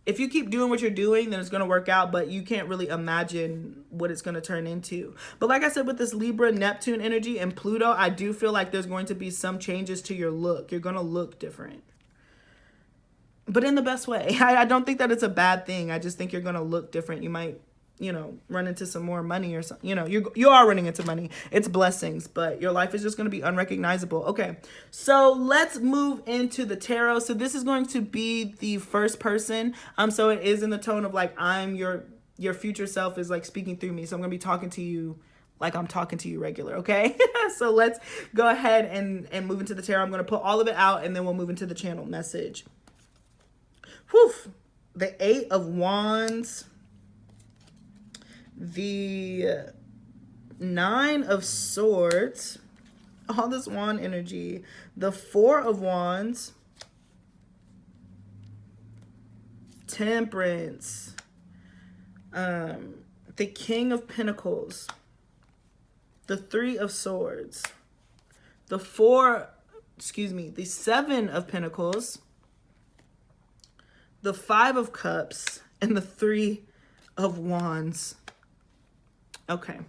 If you keep doing what you're doing, then it's going to work out, but you can't really imagine what it's going to turn into. But like I said, with this Libra, Neptune energy, and Pluto, I do feel like there's going to be some changes to your look. You're going to look different, but in the best way. I don't think that it's a bad thing. I just think you're going to look different. You might, run into some more money or something. You are running into money. It's blessings, but your life is just going to be unrecognizable. Okay, so let's move into the tarot. So this is going to be the first person. So it is in the tone of like, I'm your future self is like speaking through me. So I'm going to be talking to you like I'm talking to you regular, okay? So let's go ahead and move into the tarot. I'm going to put all of it out, and then we'll move into the channel message. Whew. The 8 of Wands. The 9 of Swords, all this wand energy. The Four of Wands, Temperance, the King of Pentacles, the Three of Swords, the Seven of Pentacles, the Five of Cups, and the Three of Wands. Okay.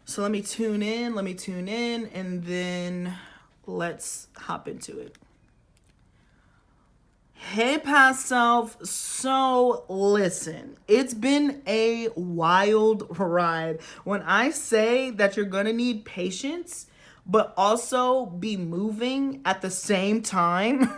So let me tune in, and then let's hop into it. Hey, past self. So listen, it's been a wild ride. When I say that you're gonna need patience, but also be moving at the same time,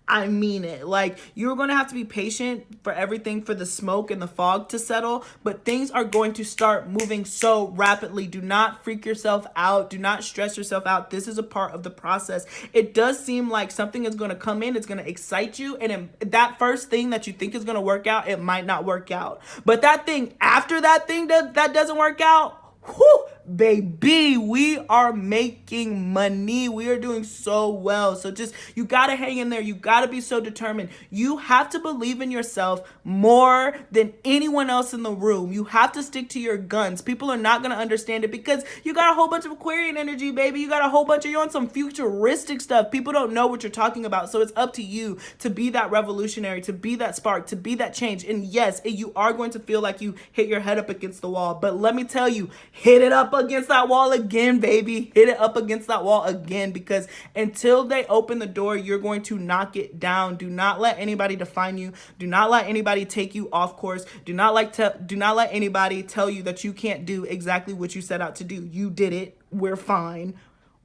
I mean it. Like, you're going to have to be patient for everything, for the smoke and the fog to settle, but things are going to start moving so rapidly. Do not freak yourself out. Do not stress yourself out. This is a part of the process. It does seem like something is going to come in. It's going to excite you. And that first thing that you think is going to work out, it might not work out. But that thing after that thing that doesn't work out, whew, baby, we are making money. We are doing so well. So just, you got to hang in there. You got to be so determined. You have to believe in yourself more than anyone else in the room. You have to stick to your guns. People are not going to understand it because you got a whole bunch of Aquarian energy, baby. You got a whole bunch of, you're on some futuristic stuff. People don't know what you're talking about. So it's up to you to be that revolutionary, to be that spark, to be that change. And yes, you are going to feel like you hit your head up against the wall. But let me tell you, hit it up against that wall again, baby. Hit it up against that wall again, because until they open the door, you're going to knock it down. Do not let anybody define you. Do not let anybody take you off course. Do not let anybody tell you that you can't do exactly what you set out to do. You did it. We're fine.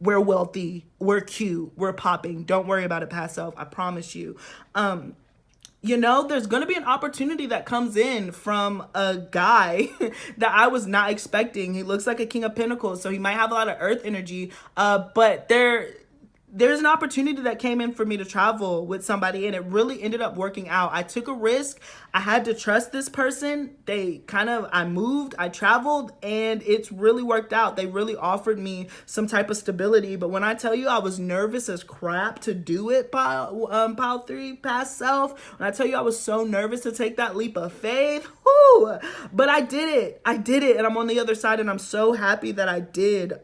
We're wealthy. We're cute. We're popping. Don't worry about it, past self. I promise you. You know, there's going to be an opportunity that comes in from a guy that I was not expecting. He looks like a King of Pentacles, so he might have a lot of earth energy. But there's an opportunity that came in for me to travel with somebody, and it really ended up working out. I took a risk. I had to trust this person. I moved, I traveled, and it's really worked out. They really offered me some type of stability. But when I tell you I was nervous as crap to do it, pile 3, past self, when I tell you I was so nervous to take that leap of faith, whoo, but I did it. And I'm on the other side, and I'm so happy that I did.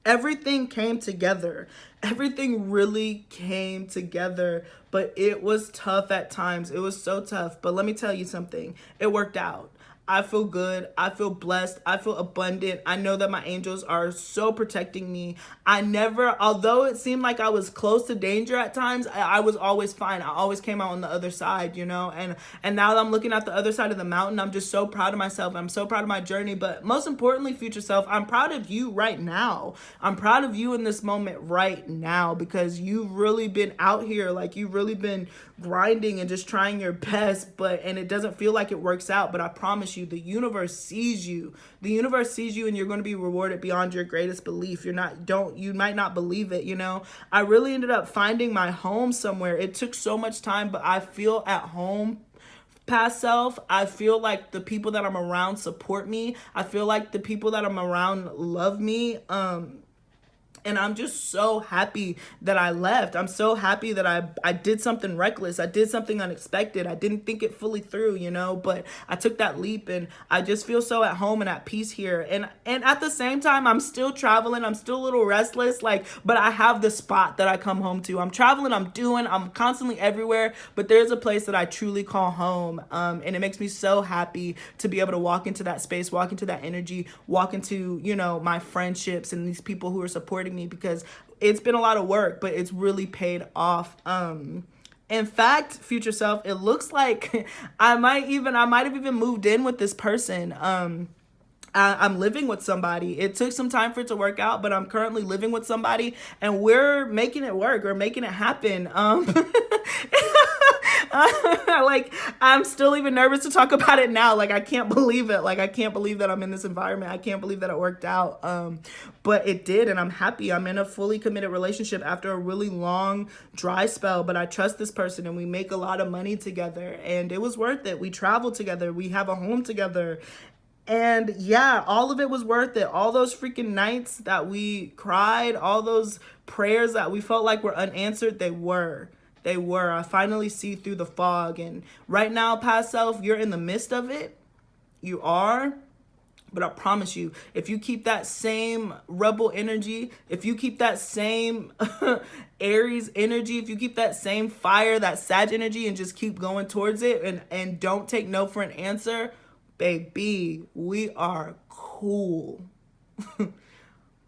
Everything came together. Everything really came together, but it was tough at times. It was so tough. But let me tell you something. It worked out. I feel good. I feel blessed. I feel abundant. I know that my angels are so protecting me. Although it seemed like I was close to danger at times, I was always fine. I always came out on the other side, you know? And now that I'm looking at the other side of the mountain, I'm just so proud of myself. I'm so proud of my journey. But most importantly, future self, I'm proud of you right now. I'm proud of you in this moment right now, because you've really been out here. Like, you've really been grinding and just trying your best, and it doesn't feel like it works out. But I promise you, the universe sees you. The universe sees you, and you're going to be rewarded beyond your greatest belief. You might not believe it, you know. I really ended up finding my home somewhere. It took so much time, but I feel at home, past self. I feel like the people that I'm around support me. I feel like the people that I'm around love me. And I'm just so happy that I left. I'm so happy that I did something reckless. I did something unexpected. I didn't think it fully through, you know, but I took that leap, and I just feel so at home and at peace here. And at the same time, I'm still traveling. I'm still a little restless, but I have the spot that I come home to. I'm traveling, I'm constantly everywhere, but there's a place that I truly call home. And it makes me so happy to be able to walk into that space, walk into that energy, walk into, you know, my friendships and these people who are supporting me, because it's been a lot of work, but it's really paid off. In fact, future self, it looks like I might have even moved in with this person. I'm living with somebody. It took some time for it to work out, but I'm currently living with somebody, and we're making it work. We're making it happen. I'm still even nervous to talk about it now. I can't believe it. I can't believe that I'm in this environment. I can't believe that it worked out. But it did, and I'm happy. I'm in a fully committed relationship after a really long dry spell, but I trust this person, and we make a lot of money together, and it was worth it. We travel together. We have a home together. And yeah, all of it was worth it. All those freaking nights that we cried, all those prayers that we felt like were unanswered, they were. They were. I finally see through the fog. And right now, past self, you're in the midst of it. You are. But I promise you, if you keep that same rebel energy, if you keep that same Aries energy, if you keep that same fire, that Sag energy, and just keep going towards it and don't take no for an answer, baby, we are cool.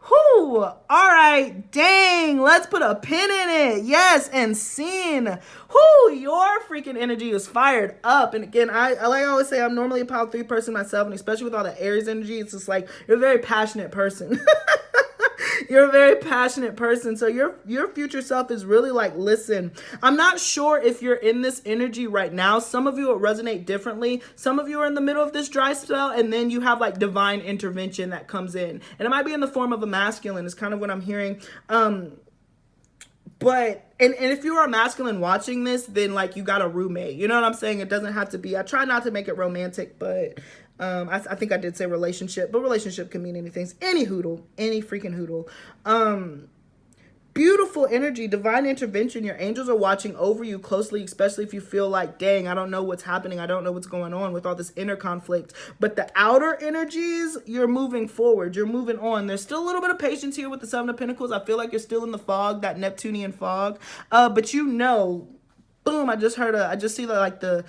Whew. All right, dang, let's put a pin in it. Yes, and scene. Whew, your freaking energy is fired up. And again, I like I always say, I'm normally a power 3 person myself, and especially with all the Aries energy, it's just like, you're a very passionate person. You're a very passionate person. So your future self is really like, listen, I'm not sure if you're in this energy right now. Some of you will resonate differently. Some of you are in the middle of this dry spell, and then you have like divine intervention that comes in. And it might be in the form of a masculine is kind of what I'm hearing. But if you are a masculine watching this, then like you got a roommate. You know what I'm saying? It doesn't have to be. I try not to make it romantic, but I think I did say relationship, but relationship can mean anything. Any hoodle, any freaking hoodle. Beautiful energy, divine intervention. Your angels are watching over you closely, especially if you feel like, dang, I don't know what's happening. I don't know what's going on with all this inner conflict. But the outer energies, you're moving forward. You're moving on. There's still a little bit of patience here with the Seven of Pentacles. I feel like you're still in the fog, that Neptunian fog. But you know, boom, I just see the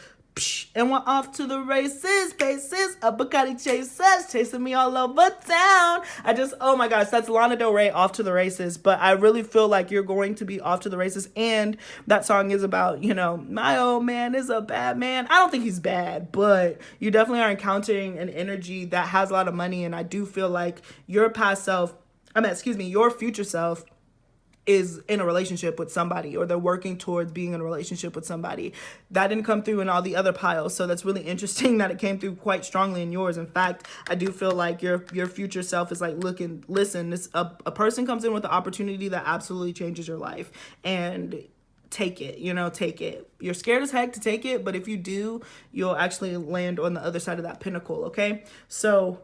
and we're off to the races, paces, a Bacardi chasers, chasing me all over town. Oh my gosh, that's Lana Del Rey, Off to the Races. But I really feel like you're going to be off to the races. And that song is about, you know, my old man is a bad man. I don't think he's bad, but you definitely are encountering an energy that has a lot of money. And I do feel like your your future self is in a relationship with somebody, or they're working towards being in a relationship with somebody. That didn't come through in all the other piles, so that's really interesting that it came through quite strongly in yours. In fact, I do feel like your future self is like, listen, a person comes in with an opportunity that absolutely changes your life, and take it, take it. You're scared as heck to take it, but if you do, you'll actually land on the other side of that pinnacle, okay? So,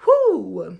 whoo.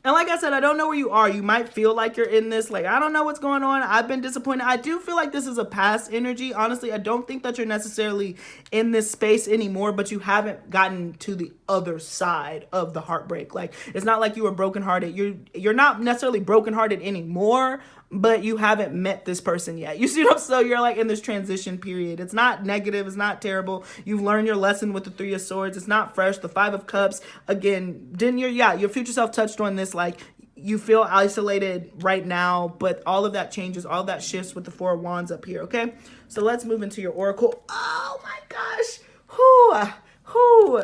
And like I said, I don't know where you are. You might feel like you're in this, like, I don't know what's going on. I've been disappointed. I do feel like this is a past energy. Honestly, I don't think that you're necessarily in this space anymore, but you haven't gotten to the other side of the heartbreak. Like, it's not like you were brokenhearted. You're not necessarily brokenhearted anymore, but you haven't met this person yet. You see what I'm saying? So you're like in this transition period. It's not negative. It's not terrible. You've learned your lesson with the Three of Swords. It's not fresh. The Five of Cups. Again, your future self touched on this. Like, you feel isolated right now, but all of that changes. All of that shifts with the Four of Wands up here, okay? So let's move into your oracle. Oh my gosh.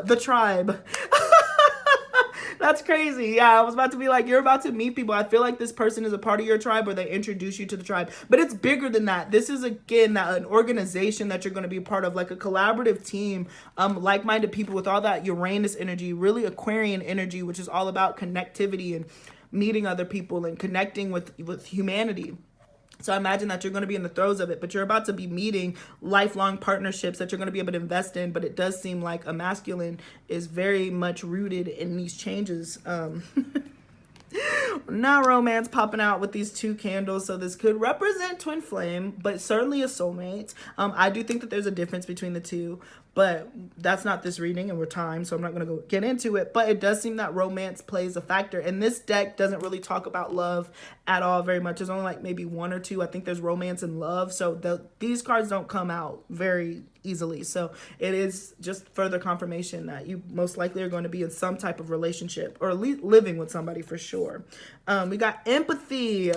The tribe. That's crazy. Yeah, I was about to be like, you're about to meet people. I feel like this person is a part of your tribe, or they introduce you to the tribe. But it's bigger than that. This is, again, an organization that you're going to be a part of, like a collaborative team, like-minded people with all that Uranus energy, really Aquarian energy, which is all about connectivity and meeting other people and connecting with humanity. So I imagine that you're going to be in the throes of it, but you're about to be meeting lifelong partnerships that you're going to be able to invest in. But it does seem like a masculine is very much rooted in these changes. Not romance popping out with these two candles, so this could represent twin flame, but certainly a soulmate. I do think that there's a difference between the two, but that's not this reading, and we're timed, so I'm not going to get into it. But it does seem that romance plays a factor, and this deck doesn't really talk about love at all very much. There's only like maybe one or two. I think there's romance and love, so these cards don't come out very easily. So it is just further confirmation that you most likely are going to be in some type of relationship, or at least living with somebody for sure. We got empathy.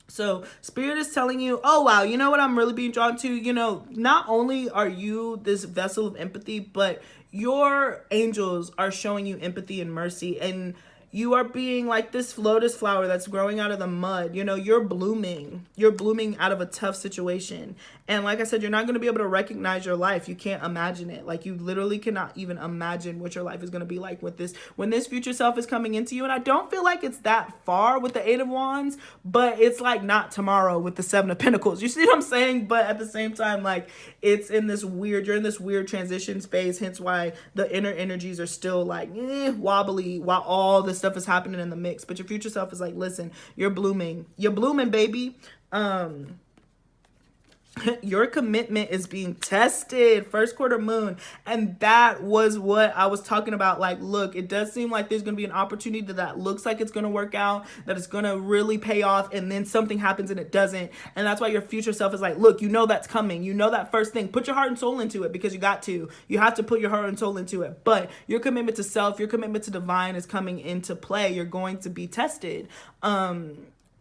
So Spirit is telling you, oh wow, you know what I'm really being drawn to? Not only are you this vessel of empathy, but your angels are showing you empathy and mercy, and you are being like this lotus flower that's growing out of the mud. You're blooming out of a tough situation. And like I said, you're not going to be able to recognize your life. You can't imagine it. Like, you literally cannot even imagine what your life is going to be like with this, when this future self is coming into you. And I don't feel like it's that far with the Eight of Wands, but it's like not tomorrow with the Seven of Pentacles. You see what I'm saying? But at the same time, like, it's in this weird, you're in this weird transition phase, hence why the inner energies are still like wobbly while all this stuff is happening in the mix. But your future self is like, listen, you're blooming, baby. Your commitment is being tested, first quarter moon. And that was what I was talking about. Like, look, it does seem like there's going to be an opportunity that looks like it's going to work out, that it's going to really pay off, and then something happens and it doesn't. And that's why your future self is like, look, you know that's coming. You know that first thing. Put your heart and soul into it, because you got to. You have to put your heart and soul into it. But your commitment to self, your commitment to divine is coming into play. You're going to be tested.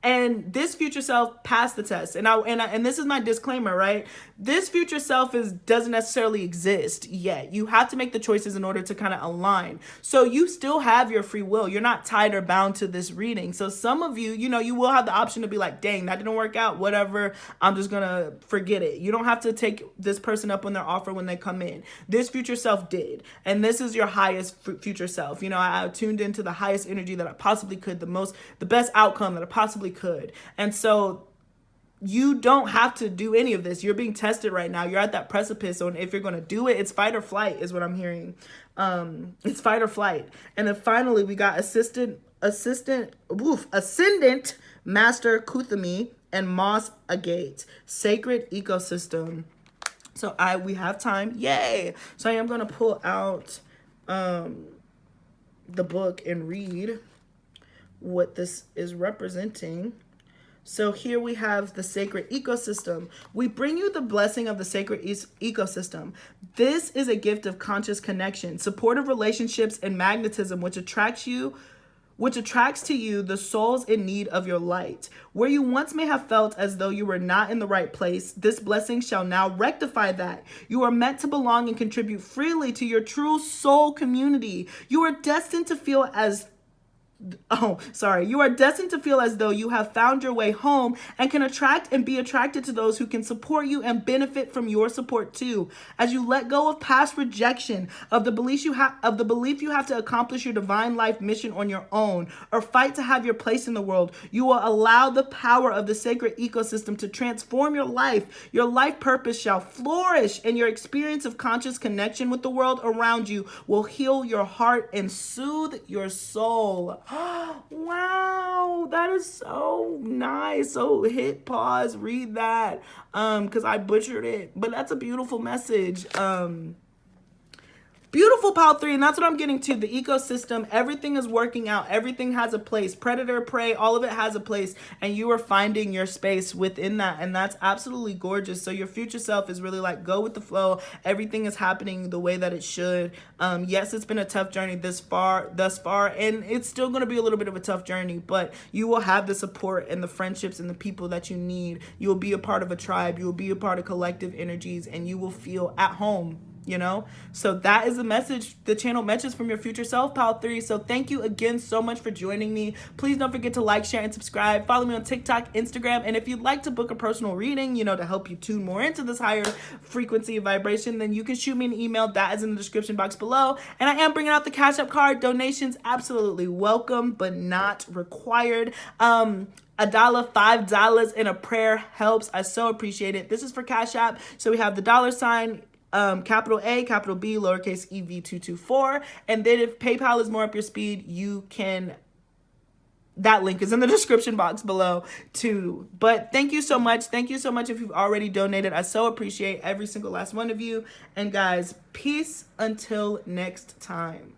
And this future self passed the test. And this is my disclaimer, right? This future self doesn't necessarily exist yet. You have to make the choices in order to kind of align. So you still have your free will. You're not tied or bound to this reading. So some of you, you will have the option to be like, dang, that didn't work out, whatever, I'm just gonna forget it. You don't have to take this person up on their offer when they come in. This future self did. And this is your highest future self. I tuned into the highest energy that I possibly could, the best outcome that I possibly could. And so you don't have to do any of this. You're being tested right now. You're at that precipice on if you're going to do it. It's fight or flight is what I'm hearing. It's fight or flight. And then finally we got Ascendant Master Kuthumi and Moss Agate, Sacred Ecosystem. So we have time. Yay. So I am going to pull out the book and read what this is representing. So here we have the sacred ecosystem. We bring you the blessing of the sacred ecosystem. This is a gift of conscious connection, supportive relationships, and magnetism, which attracts to you the souls in need of your light. Where you once may have felt as though you were not in the right place, this blessing shall now rectify that. You are meant to belong and contribute freely to your true soul community. You are destined to feel You are destined to feel as though you have found your way home and can attract and be attracted to those who can support you and benefit from your support too. As you let go of past rejection, of the belief you have to accomplish your divine life mission on your own or fight to have your place in the world, you will allow the power of the sacred ecosystem to transform your life. Your life purpose shall flourish, and your experience of conscious connection with the world around you will heal your heart and soothe your soul. Wow, that is so nice. So hit pause, read that, because I butchered it, but that's a beautiful message. Beautiful, pile 3, and that's what I'm getting to. The ecosystem, everything is working out. Everything has a place. Predator, prey, all of it has a place, and you are finding your space within that, and that's absolutely gorgeous. So your future self is really like, go with the flow. Everything is happening the way that it should. Yes, it's been a tough journey thus far, and it's still going to be a little bit of a tough journey, but you will have the support and the friendships and the people that you need. You will be a part of a tribe. You will be a part of collective energies, and you will feel at home. So that is the message, the channel message from your future self, pile 3. So thank you again so much for joining me. Please don't forget to like, share, and subscribe. Follow me on TikTok, Instagram, and if you'd like to book a personal reading, to help you tune more into this higher frequency and vibration, then you can shoot me an email. That is in the description box below. And I am bringing out the CashApp card. Donations absolutely welcome, but not required. $1, $5, and a prayer helps. I so appreciate it. This is for CashApp. So we have the $, capital A, capital B, lowercase EV224. And then if PayPal is more up your speed, you can, that link is in the description box below too. But thank you so much. Thank you so much if you've already donated. I so appreciate every single last one of you. And guys, peace until next time.